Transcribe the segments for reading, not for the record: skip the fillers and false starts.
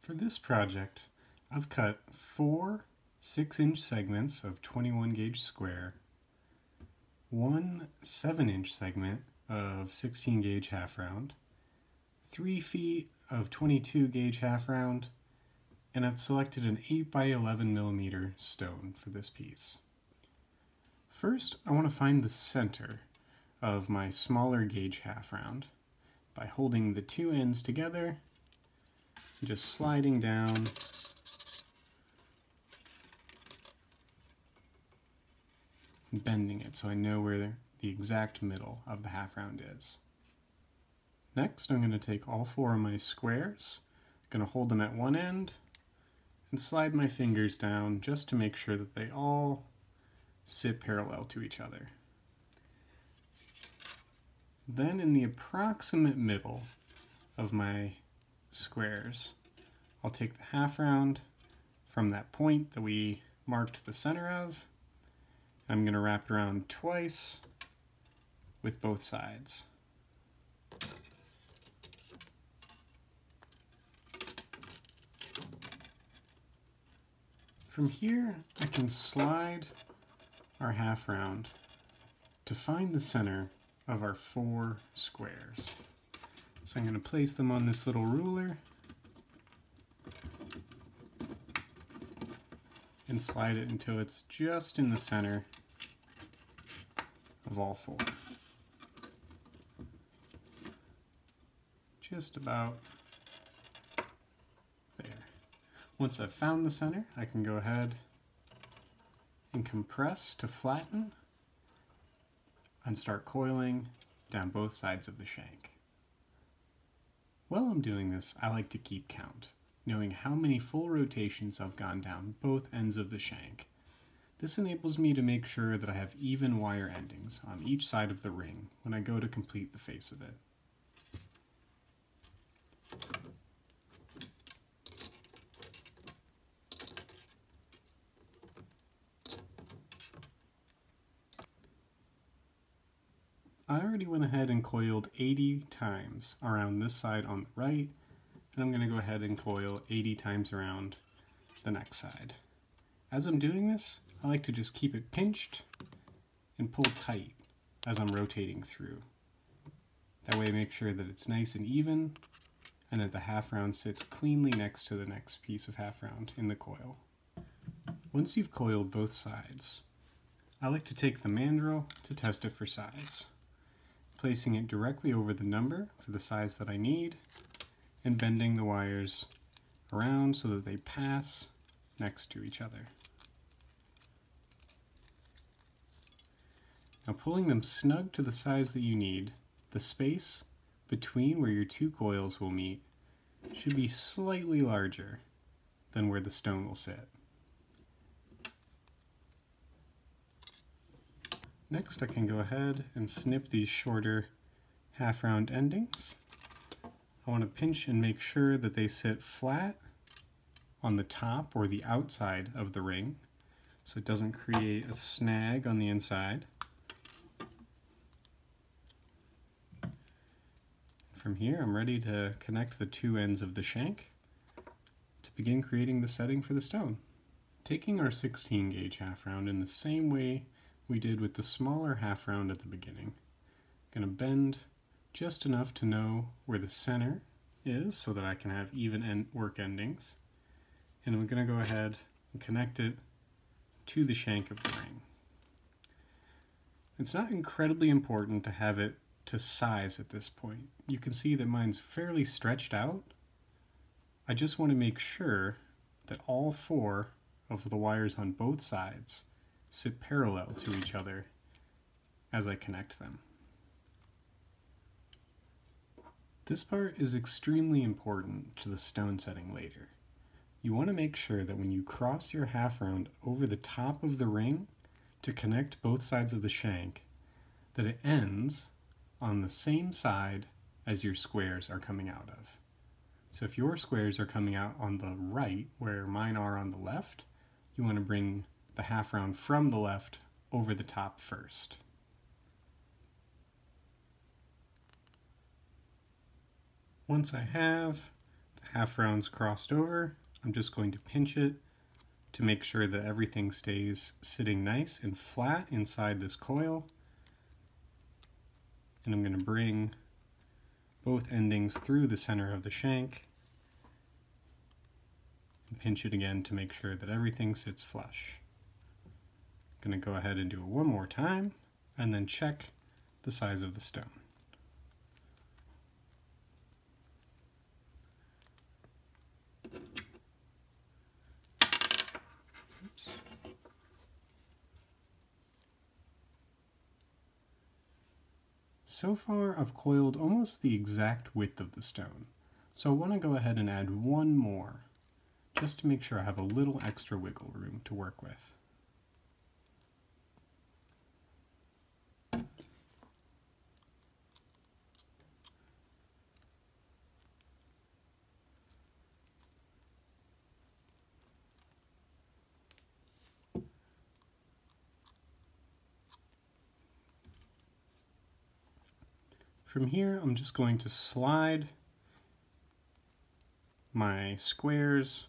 For this project, I've cut 4 6-inch segments of 21 gauge square, 1 7-inch segment of 16 gauge half round, 3 feet of 22 gauge half round, and I've selected an 8 by 11 millimeter stone for this piece. First, I want to find the center of my smaller gauge half round by holding the two ends together and just sliding down and bending it so I know where the exact middle of the half round is. Next, I'm going to take all 4 of my squares, I'm going to hold them at one end and slide my fingers down just to make sure that they all sit parallel to each other. Then in the approximate middle of my squares, I'll take the half round from that point that we marked the center of. I'm going to wrap it around twice with both sides. From here, I can slide our half round to find the center of our 4 squares. So I'm going to place them on this little ruler and slide it until it's just in the center of all 4. Just about there. Once I've found the center, I can go ahead and compress to flatten and start coiling down both sides of the shank. While I'm doing this, I like to keep count, knowing how many full rotations I've gone down both ends of the shank. This enables me to make sure that I have even wire endings on each side of the ring when I go to complete the face of it. I already went ahead and coiled 80 times around this side on the right, and I'm going to go ahead and coil 80 times around the next side. As I'm doing this, I like to just keep it pinched and pull tight as I'm rotating through. That way I make sure that it's nice and even and that the half round sits cleanly next to the next piece of half round in the coil. Once you've coiled both sides, I like to take the mandrel to test it for size, placing it directly over the number for the size that I need and bending the wires around so that they pass next to each other. Now pulling them snug to the size that you need, the space between where your 2 coils will meet should be slightly larger than where the stone will sit. Next, I can go ahead and snip these shorter half round endings. I want to pinch and make sure that they sit flat on the top or the outside of the ring so it doesn't create a snag on the inside. From here, I'm ready to connect the 2 ends of the shank to begin creating the setting for the stone. Taking our 16 gauge half round in the same way we did with the smaller half round at the beginning, I'm going to bend just enough to know where the center is so that I can have even work endings, and I'm going to go ahead and connect it to the shank of the ring. It's not incredibly important to have it to size at this point. You can see that mine's fairly stretched out. I just want to make sure that all 4 of the wires on both sides sit parallel to each other as I connect them. This part is extremely important to the stone setting later. You want to make sure that when you cross your half round over the top of the ring to connect both sides of the shank, that it ends on the same side as your squares are coming out of. So if your squares are coming out on the right, where mine are on the left, you want to bring the half round from the left over the top first. Once I have half rounds crossed over, I'm just going to pinch it to make sure that everything stays sitting nice and flat inside this coil. And I'm going to bring both endings through the center of the shank and pinch it again to make sure that everything sits flush. I'm going to go ahead and do it one more time and then check the size of the stone. Oops. So far I've coiled almost the exact width of the stone, so I want to go ahead and add one more, just to make sure I have a little extra wiggle room to work with. From here, I'm just going to slide my squares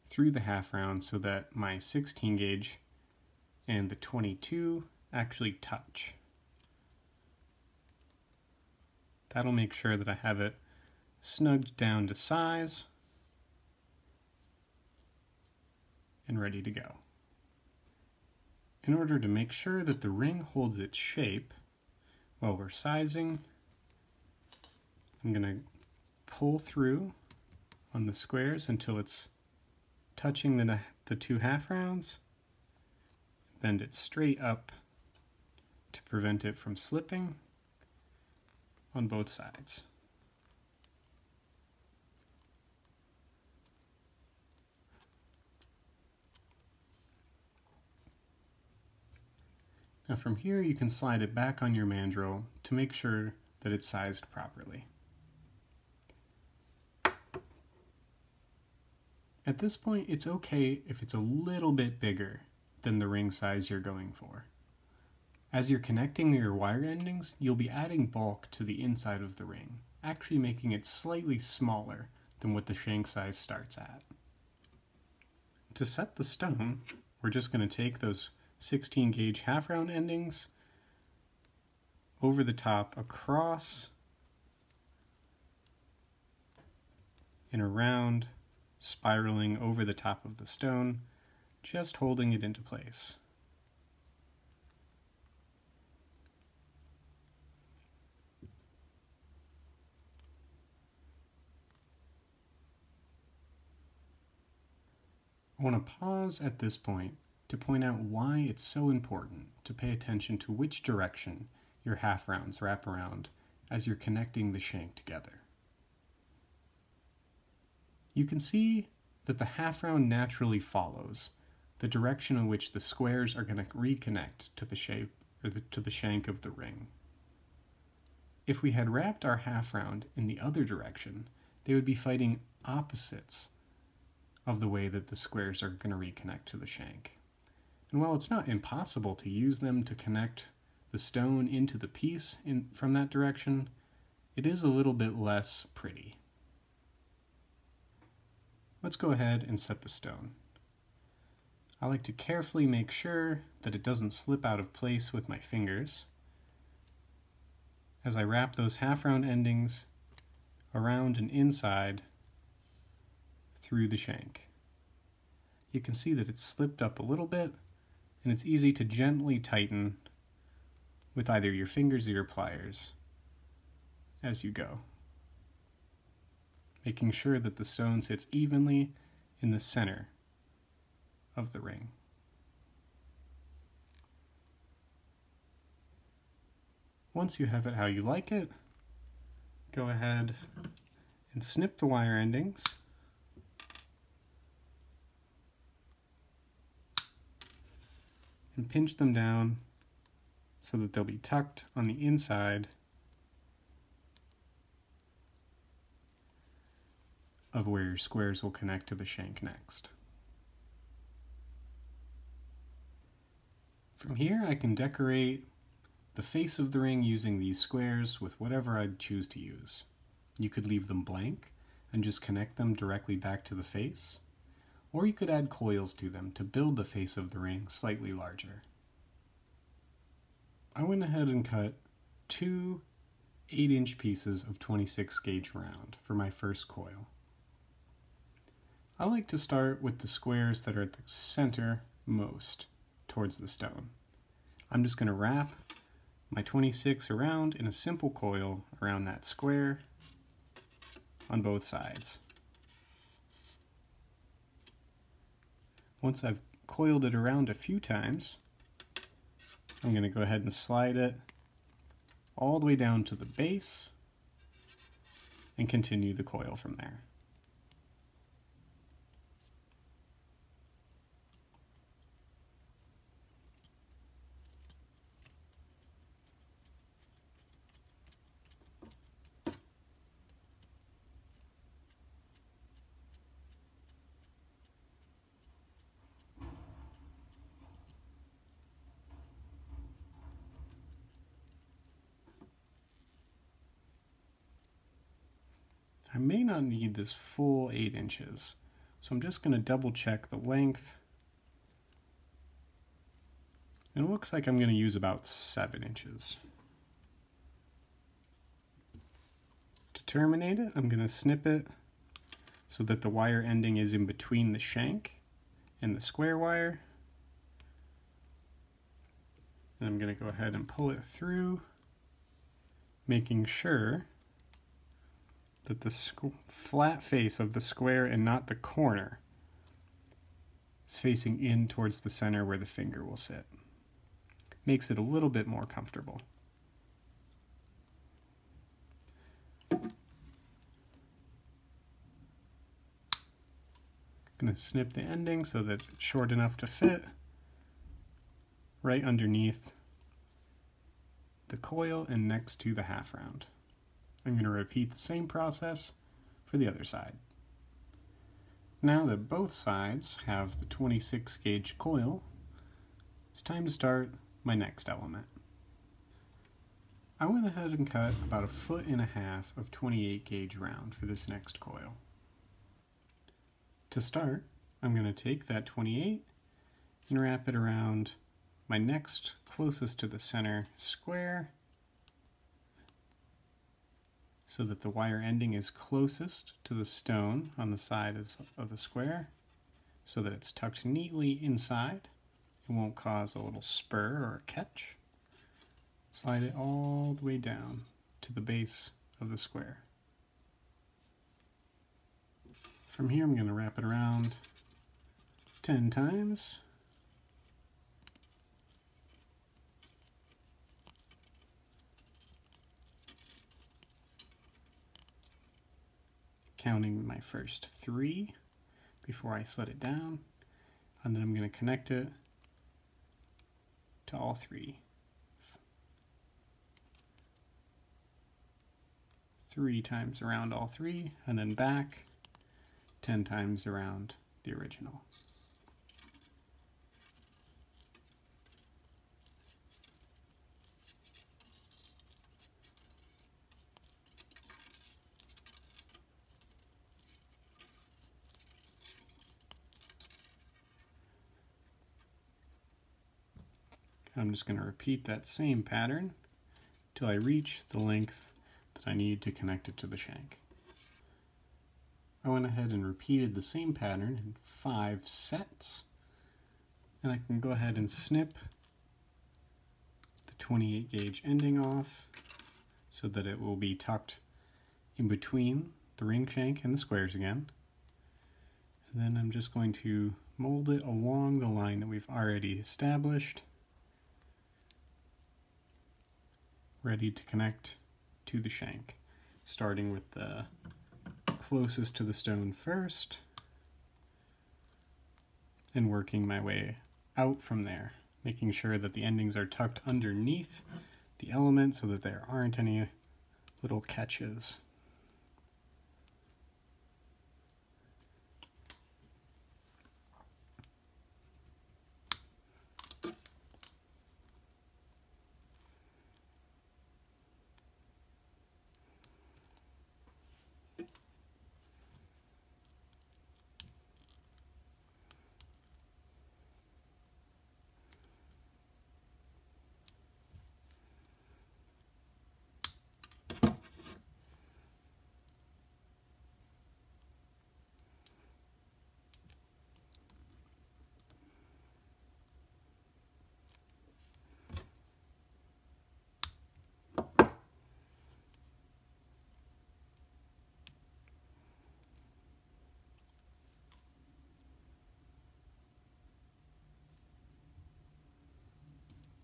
through the half round so that my 16 gauge and the 22 actually touch. That'll make sure that I have it snugged down to size and ready to go. In order to make sure that the ring holds its shape while we're sizing, I'm going to pull through on the squares until it's touching the two half rounds, bend it straight up to prevent it from slipping on both sides. Now from here you can slide it back on your mandrel to make sure that it's sized properly. At this point, it's okay if it's a little bit bigger than the ring size you're going for. As you're connecting your wire endings, you'll be adding bulk to the inside of the ring, actually making it slightly smaller than what the shank size starts at. To set the stone, we're just going to take those 16 gauge half round endings over the top, across and around, spiraling over the top of the stone, just holding it into place. I want to pause at this point to point out why it's so important to pay attention to which direction your half rounds wrap around as you're connecting the shank together. You can see that the half round naturally follows the direction in which the squares are going to reconnect to the shape or to the shank of the ring. If we had wrapped our half round in the other direction, they would be fighting opposites of the way that the squares are going to reconnect to the shank. And while it's not impossible to use them to connect the stone into the piece from that direction, it is a little bit less pretty. Let's go ahead and set the stone. I like to carefully make sure that it doesn't slip out of place with my fingers as I wrap those half round endings around and inside through the shank. You can see that it's slipped up a little bit, and it's easy to gently tighten with either your fingers or your pliers as you go, making sure that the stone sits evenly in the center of the ring. Once you have it how you like it, go ahead and snip the wire endings and pinch them down so that they'll be tucked on the inside of where your squares will connect to the shank next. From here I can decorate the face of the ring using these squares with whatever I'd choose to use. You could leave them blank and just connect them directly back to the face, or you could add coils to them to build the face of the ring slightly larger. I went ahead and cut two 8-inch pieces of 26 gauge round for my first coil. I like to start with the squares that are at the center most towards the stone. I'm just going to wrap my 26 around in a simple coil around that square on both sides. Once I've coiled it around a few times, I'm going to go ahead and slide it all the way down to the base and continue the coil from there. I may not need this full 8 inches, so I'm just going to double check the length. And it looks like I'm going to use about 7 inches. To terminate it, I'm going to snip it so that the wire ending is in between the shank and the square wire. And I'm going to go ahead and pull it through, making sure that the flat face of the square and not the corner is facing in towards the center where the finger will sit. Makes it a little bit more comfortable. I'm going to snip the ending so that it's short enough to fit right underneath the coil and next to the half round. I'm going to repeat the same process for the other side. Now that both sides have the 26 gauge coil, it's time to start my next element. I went ahead and cut about 1.5 feet of 28 gauge round for this next coil. To start, I'm going to take that 28 and wrap it around my next closest to the center square, so that the wire ending is closest to the stone on the side of the square, so that it's tucked neatly inside. It won't cause a little spur or a catch. Slide it all the way down to the base of the square. From here I'm going to wrap it around 10 times. Counting my first 3 before I set it down, and then I'm going to connect it to all 3. 3 times around all 3, and then back 10 times around the original. I'm just going to repeat that same pattern till I reach the length that I need to connect it to the shank. I went ahead and repeated the same pattern in 5 sets, and I can go ahead and snip the 28 gauge ending off so that it will be tucked in between the ring shank and the squares again. And then I'm just going to mold it along the line that we've already established, ready to connect to the shank, starting with the closest to the stone first and working my way out from there, making sure that the endings are tucked underneath the element so that there aren't any little catches.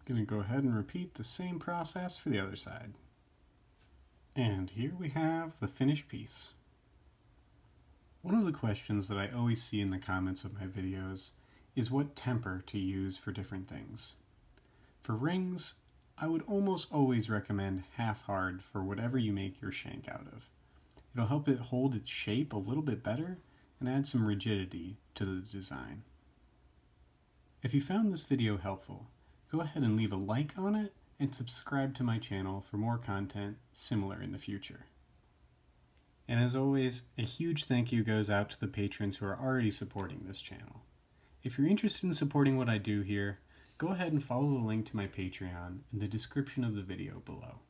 Going to go ahead and repeat the same process for the other side. And here we have the finished piece. One of the questions that I always see in the comments of my videos is what temper to use for different things. For rings, I would almost always recommend half hard for whatever you make your shank out of. It'll help it hold its shape a little bit better and add some rigidity to the design. If you found this video helpful, go ahead and leave a like on it and subscribe to my channel for more content similar in the future. And as always, a huge thank you goes out to the patrons who are already supporting this channel. If you're interested in supporting what I do here, go ahead and follow the link to my Patreon in the description of the video below.